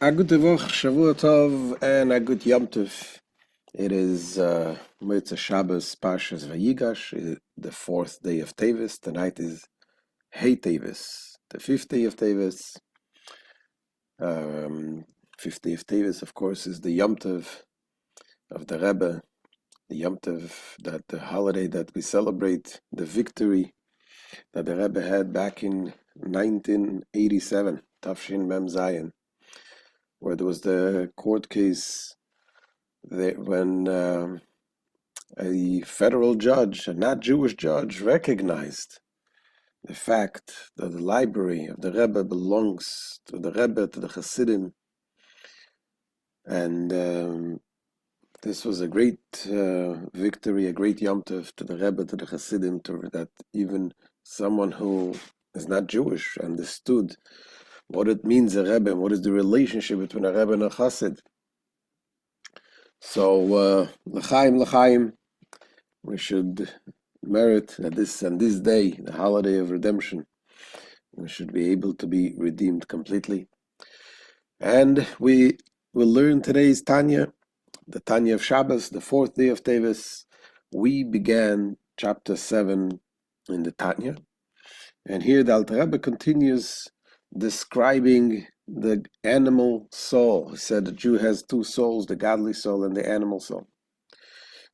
A gute Woche, Shavua Tov, and a good Yom Tov. It is Motzei Shabbos Parshas Vayigash, the fourth day of Teves. Tonight is Hey Teves, the fifth day of Teves. Fifth day of Teves, of course, is the Yom Tov of the Rebbe, the Yom Tov, that the holiday that we celebrate, the victory that the Rebbe had back in 1987, Tafshin Mem Zayin, where there was the court case when a federal judge, a not Jewish judge, recognized the fact that the library of the Rebbe belongs to the Rebbe, to the Hasidim, and this was a great victory, a great Yom Tov to the Rebbe, to the Hasidim, that even someone who is not Jewish understood what it means a Rebbe, what is the relationship between a Rebbe and a Chassid. So, l'chaim, we should merit that this day, the holiday of redemption, we should be able to be redeemed completely. And we will learn today's Tanya, the Tanya of Shabbos, the fourth day of Teves. We began chapter 7 in the Tanya, and here the Alter Rebbe continues describing the animal soul. He said the Jew has two souls, the godly soul and the animal soul.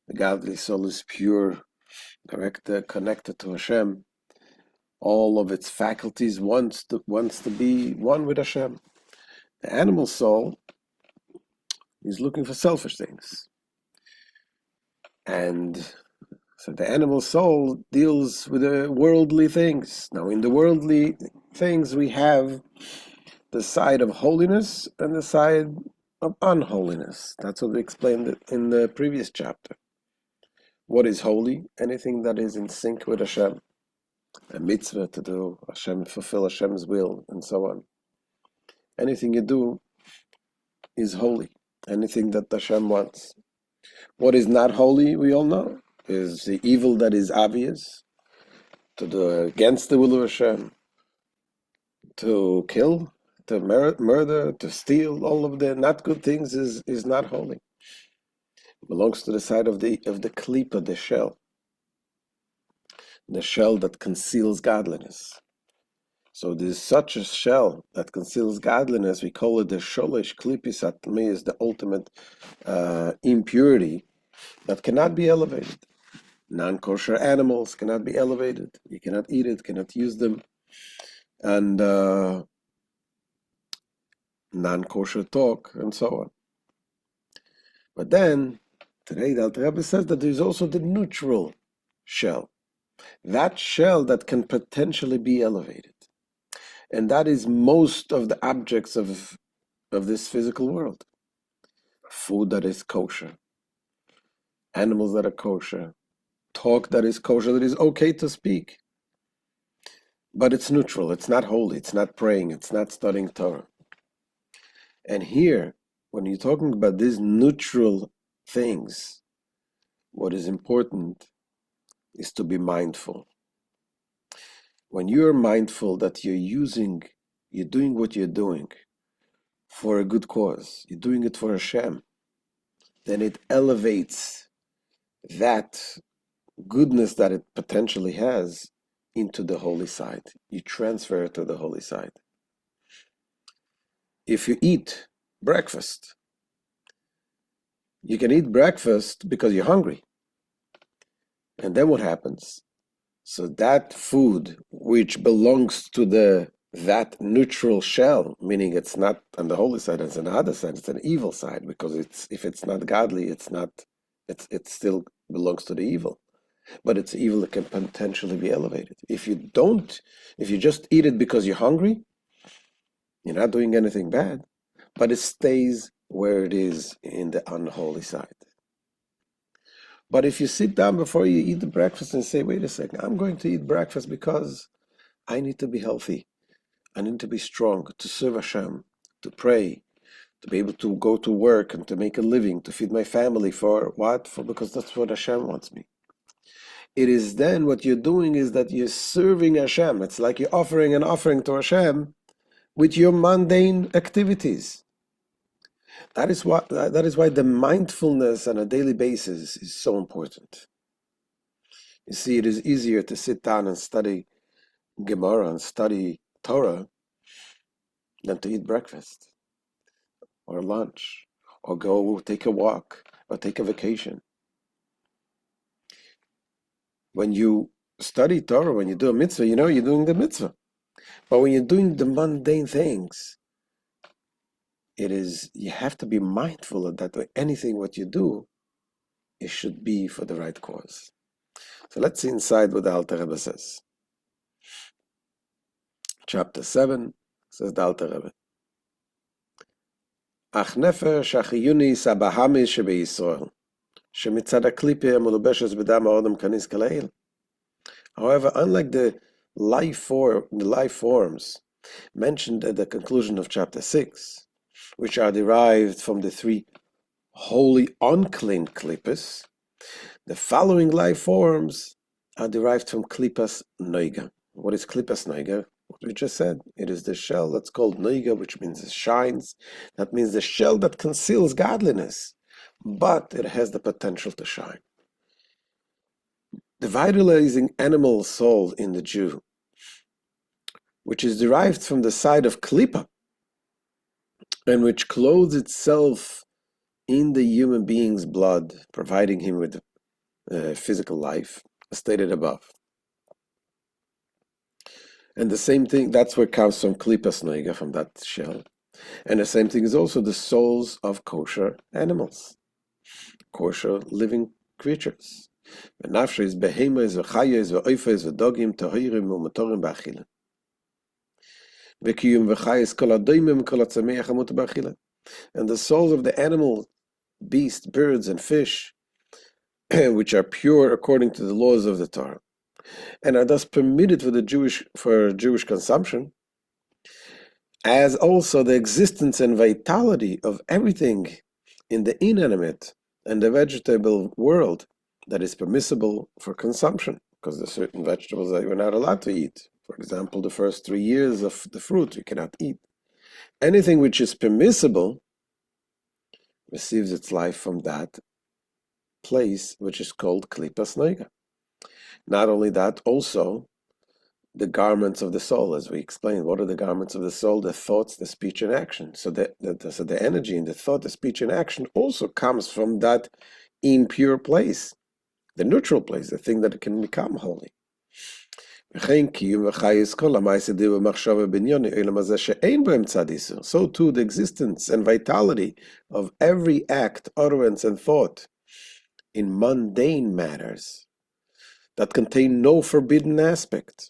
The godly soul is pure, connected to Hashem. All of its faculties wants to be one with Hashem. The animal soul is looking for selfish things. And so the animal soul deals with the worldly things. Now, in the worldly things, we have the side of holiness and the side of unholiness. That's what we explained in the previous chapter. What is holy? Anything that is in sync with Hashem. A mitzvah to do, Hashem, fulfill Hashem's will, and so on. Anything you do is holy. Anything that Hashem wants. What is not holy, we all know, is the evil that is obvious, to do against the will of Hashem, to kill, to murder, to steal. All of the not good things is not holy. It belongs to the side of the klipa, the shell that conceals godliness. So there's such a shell that conceals godliness. We call it the sholish klipis atmi, is the ultimate impurity that cannot be elevated. Non-kosher animals cannot be elevated. You cannot eat it, cannot use them. And non-kosher talk, and so on. But then, today the Alter Rebbe says that there's also the neutral shell. That shell that can potentially be elevated. And that is most of the objects of this physical world. Food that is kosher. Animals that are kosher. Talk that is kosher, that is okay to speak. But it's neutral, it's not holy, it's not praying, it's not studying Torah. And here, when you're talking about these neutral things, what is important is to be mindful. When you're mindful that you're doing what you're doing for a good cause, you're doing it for Hashem, then it elevates that goodness that it potentially has into the holy side. You transfer it to the holy side. If you eat breakfast, you can eat breakfast because you're hungry. And then what happens? So that food which belongs to that neutral shell, meaning it's not on the holy side, it's on the other side, it's an evil side, because if it's not godly, it still belongs to the evil. But it's evil that can potentially be elevated. If you just eat it because you're hungry, you're not doing anything bad, but it stays where it is in the unholy side. But if you sit down before you eat the breakfast and say, wait a second, I'm going to eat breakfast because I need to be healthy. I need to be strong, to serve Hashem, to pray, to be able to go to work and to make a living, to feed my family. For what? Because that's what Hashem wants me. It is then what you're doing is that you're serving Hashem. It's like you're offering an offering to Hashem with your mundane activities. That is why the mindfulness on a daily basis is so important. You see, it is easier to sit down and study Gemara and study Torah than to eat breakfast or lunch or go take a walk or take a vacation. When you study Torah, when you do a mitzvah, you know you're doing the mitzvah. But when you're doing the mundane things, you have to be mindful of that. Anything what you do, it should be for the right cause. So let's see inside what the Alter Rebbe says. Chapter 7 says the Alter Rebbe. Ach nefesh achiyunis abahamis shebeyisrael, shemitzad aklipa melubeshes b'dam ha'odam kanis kaleil. However, unlike the life forms mentioned at the conclusion of chapter 6, which are derived from the 3 holy unclean klippas, the following life forms are derived from klippas noiga. What is klippas noiga? What we just said. It is the shell that's called noiga, which means it shines. That means the shell that conceals godliness, but it has the potential to shine. The vitalizing animal soul in the Jew, which is derived from the side of klippa, and which clothes itself in the human being's blood, providing him with physical life, as stated above. And the same thing, that's where it comes from klippas noiga, from that shell. And the same thing is also the souls of kosher animals, kosher living creatures. And the souls of the animal, beasts, birds, and fish, which are pure according to the laws of the Torah, and are thus permitted for Jewish consumption, as also the existence and vitality of everything in the inanimate and the vegetable world that is permissible for consumption, because there are certain vegetables that you're not allowed to eat. For example, the first 3 years of the fruit you cannot eat. Anything which is permissible receives its life from that place, which is called klippas noiga. Not only that, also the garments of the soul, as we explained. What are the garments of the soul? The thoughts, the speech, and action. So the energy in the thought, the speech, and action also comes from that impure place, the neutral place, the thing that can become holy. So too, the existence and vitality of every act, utterance, and thought in mundane matters that contain no forbidden aspect,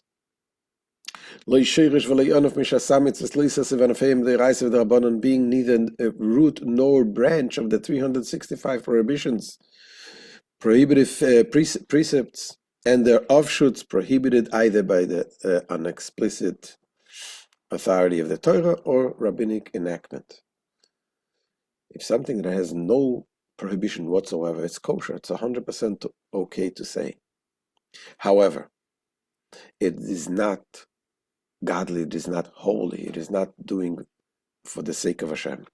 being neither a root nor branch of the 365 prohibitions, prohibitive precepts, and their offshoots prohibited either by the unexplicit authority of the Torah or rabbinic enactment. If something that has no prohibition whatsoever, it's kosher, it's 100% okay to say. However, it is not godly, it is not holy, it is not doing for the sake of Hashem.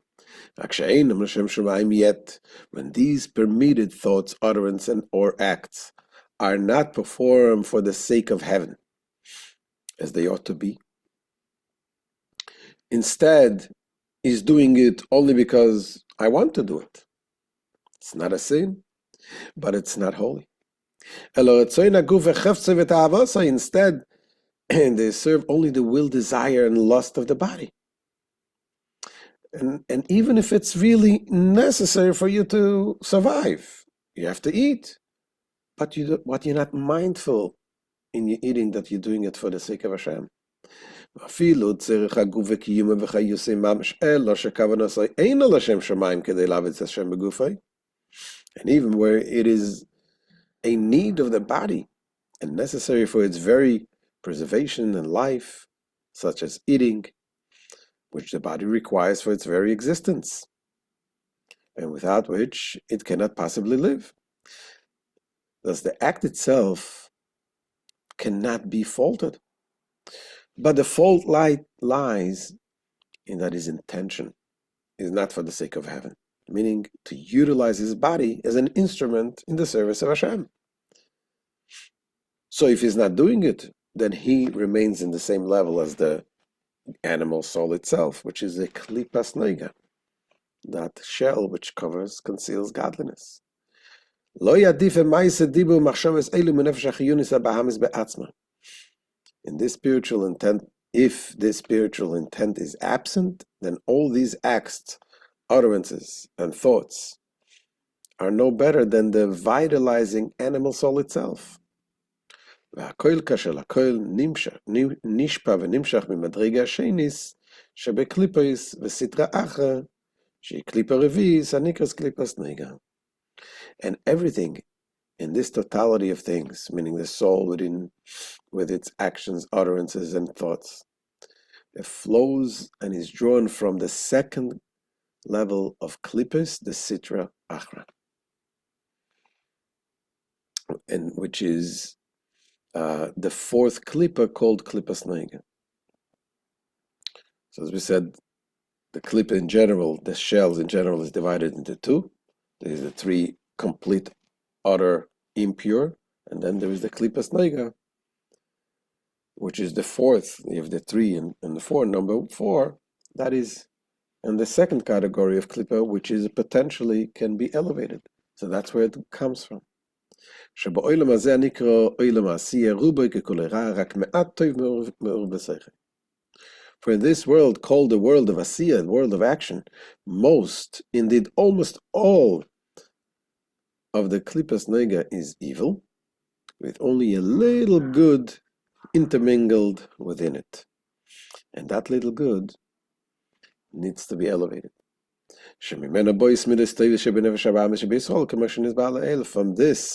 Yet, when these permitted thoughts, utterance, or acts are not performed for the sake of heaven, as they ought to be, instead is doing it only because I want to do it. It's not a sin, but it's not holy. Instead, they serve only the will, desire, and lust of the body. And even if it's really necessary for you to survive, you have to eat. But you're not mindful in your eating that you're doing it for the sake of Hashem. And even where it is a need of the body and necessary for its very preservation and life, such as eating, which the body requires for its very existence, and without which it cannot possibly live. Thus, the act itself cannot be faulted, but the fault lies in that his intention, is not for the sake of heaven, meaning to utilize his body as an instrument in the service of Hashem. So if he's not doing it, then he remains in the same level as the animal soul itself, which is a klipas noiga, that shell which conceals godliness. In this spiritual intent, if this spiritual intent is absent, then all these acts, utterances, and thoughts are no better than the vitalizing animal soul itself. והכל כאשר הכל נשפע ונמשך ממדרגה השניס שבקליפוס וסטרה אחרא שהיא קליפה רביעיס הנקראת קליפס נגע. And everything in this totality of things, meaning the soul with its actions, utterances, and thoughts, it flows and is drawn from the second level of klipos, the sitra achra, and which is the fourth klippa called klippas neiga. So as we said, the klippa in general, the shells in general, is divided into two. There is the three complete, utter, impure, and then there is the klippas neiga, which is the fourth. You have the three and the four. Number four, that is in the second category of klippa, which is potentially can be elevated. So that's where it comes from. For in this world called the world of Asiya, the world of action, most, indeed almost all of the Klippas Nega is evil, with only a little good intermingled within it. And that little good needs to be elevated. From this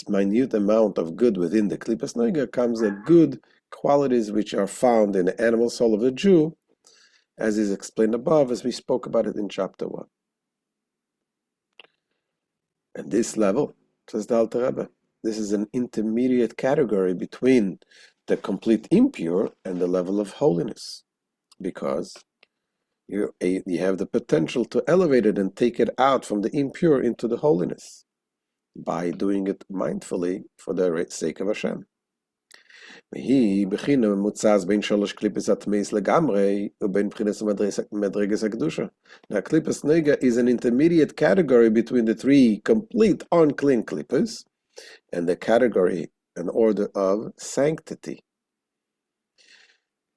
minute amount of good within the Klippas Nega comes the good qualities which are found in the animal soul of a Jew, as is explained above, as we spoke about it in chapter 1. And this level, says the Alter Rebbe, this is an intermediate category between the complete impure and the level of holiness, because you have the potential to elevate it and take it out from the impure into the holiness by doing it mindfully for the sake of Hashem. Now, Klippas Nega is an intermediate category between the three complete unclean Klippas and the category and order of sanctity.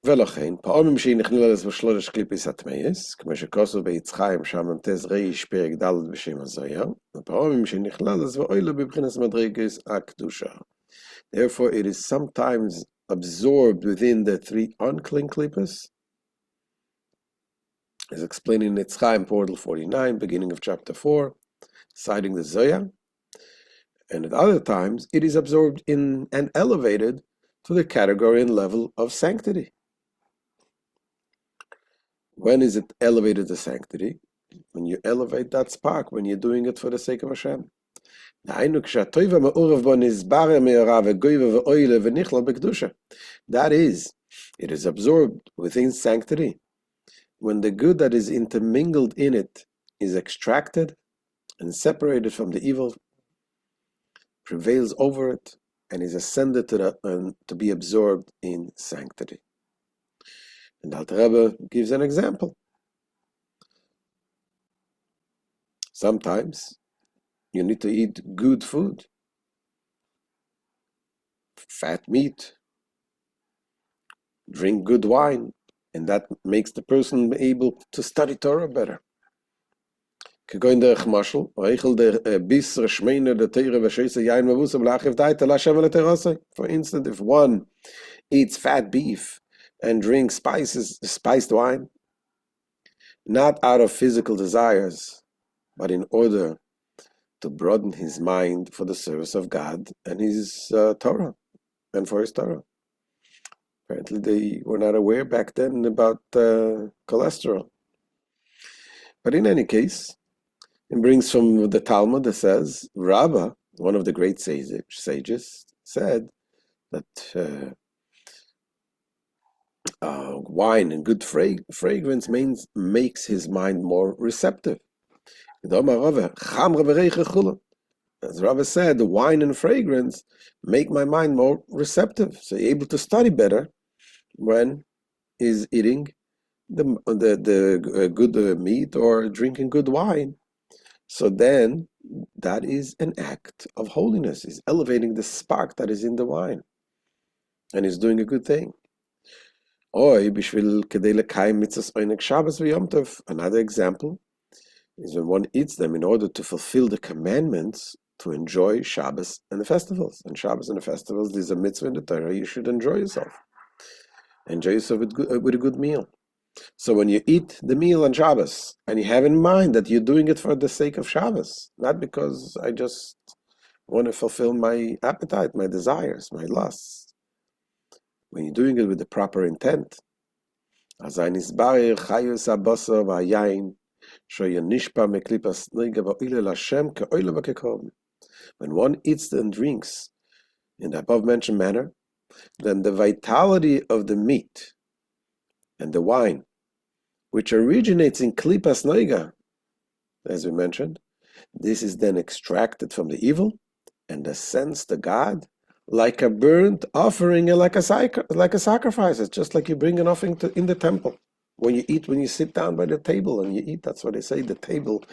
ולכן, פעמים שהיא נכללה בשלוש קליפס התמייס, כמו שכוסו בית חיים שם ממתז ריש פרק ד' בשם הזויה, ופעמים שהיא נכללה ואוילה בבחינס מדרגס הקדושה. Therefore, it is sometimes absorbed within the three unclean klippas, as explained in Etz Chaim, Portal 49, beginning of chapter 4, citing the Zoya. And at other times, it is absorbed in and elevated to the category and level of sanctity. When is it elevated to sanctity? When you elevate that spark, when you're doing it for the sake of Hashem. That is, it is absorbed within sanctity when the good that is intermingled in it is extracted and separated from the evil, prevails over it, and is ascended to be absorbed in sanctity. And Alter Rebbe gives an example. Sometimes you need to eat good food, fat meat, drink good wine, and that makes the person able to study Torah better. For instance, if one eats fat beef and drinks spiced wine, not out of physical desires, but in order to broaden his mind for the service of God and his Torah, and for his Torah. Apparently they were not aware back then about cholesterol. But in any case, it brings from the Talmud that says, Rabbah, one of the great sages, said that wine and good fragrance makes his mind more receptive. As Rava said, the wine and fragrance make my mind more receptive. So you're able to study better when he's eating the good meat or drinking good wine. So then that is an act of holiness. He's elevating the spark that is in the wine. And he's doing a good thing. Another example is when one eats them in order to fulfill the commandments to enjoy Shabbos and the festivals. And Shabbos and the festivals, there's a mitzvah in the Torah, you should enjoy yourself. Enjoy yourself with a good meal. So when you eat the meal on Shabbos, and you have in mind that you're doing it for the sake of Shabbos, not because I just want to fulfill my appetite, my desires, my lusts. When you're doing it with the proper intent, when one eats and drinks in the above mentioned manner, then the vitality of the meat and the wine, which originates in klipas noiga, as we mentioned, this is then extracted from the evil and ascends to God like a burnt offering and like a sacrifice. It's just like you bring an offering in the temple. When you eat, when you sit down by the table and you eat, that's what they say. The table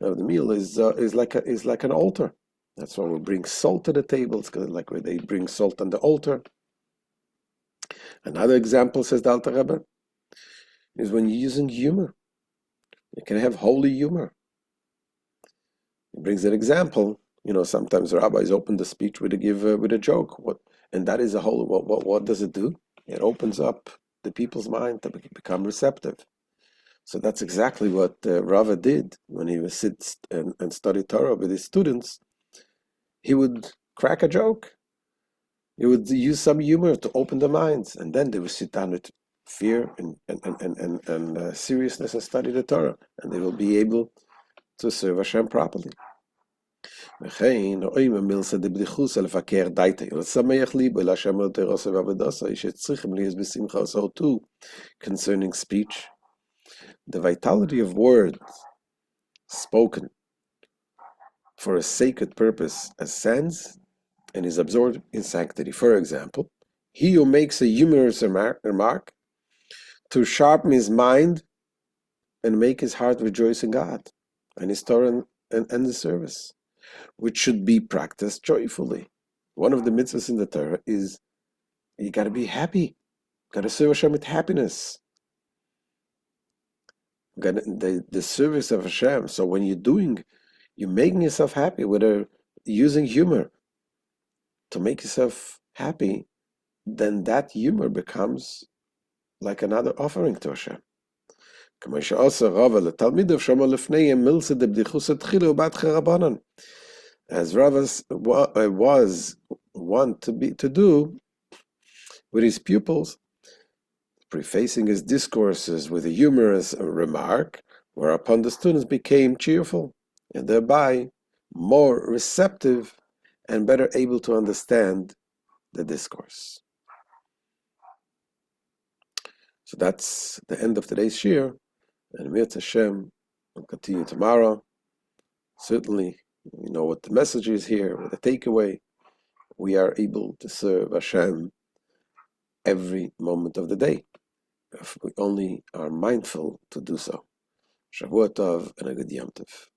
of the meal is like an altar. That's why we bring salt to the table. It's like where they bring salt on the altar. Another example, says the Alter Rebbe, is when you're using humor. You can have holy humor. He brings an example. Sometimes rabbis open the speech with a joke. And that is a whole. What does it do? It opens up the people's mind to become receptive. So that's exactly what Rava did when he would sit and study Torah with his students. He would crack a joke. He would use some humor to open their minds, and then they would sit down with fear and seriousness and study the Torah, and they will be able to serve Hashem properly. So too, concerning speech, the vitality of words spoken for a sacred purpose ascends and is absorbed in sanctity. For example, he who makes a humorous remark to sharpen his mind and make his heart rejoice in God and his Torah and the service, which should be practiced joyfully. One of the mitzvahs in the Torah is you got to be happy. You got to serve Hashem with happiness. The service of Hashem. So when you're making yourself happy, whether using humor to make yourself happy, then that humor becomes like another offering to Hashem. As Rava was wont to do with his pupils, prefacing his discourses with a humorous remark, whereupon the students became cheerful and thereby more receptive and better able to understand the discourse. So that's the end of today's shir, and Mir Hashem will continue tomorrow. Certainly, you know what the message is here, what the takeaway. We are able to serve Hashem every moment of the day, if we only are mindful to do so. Shavua Tov and a good Yom Tov.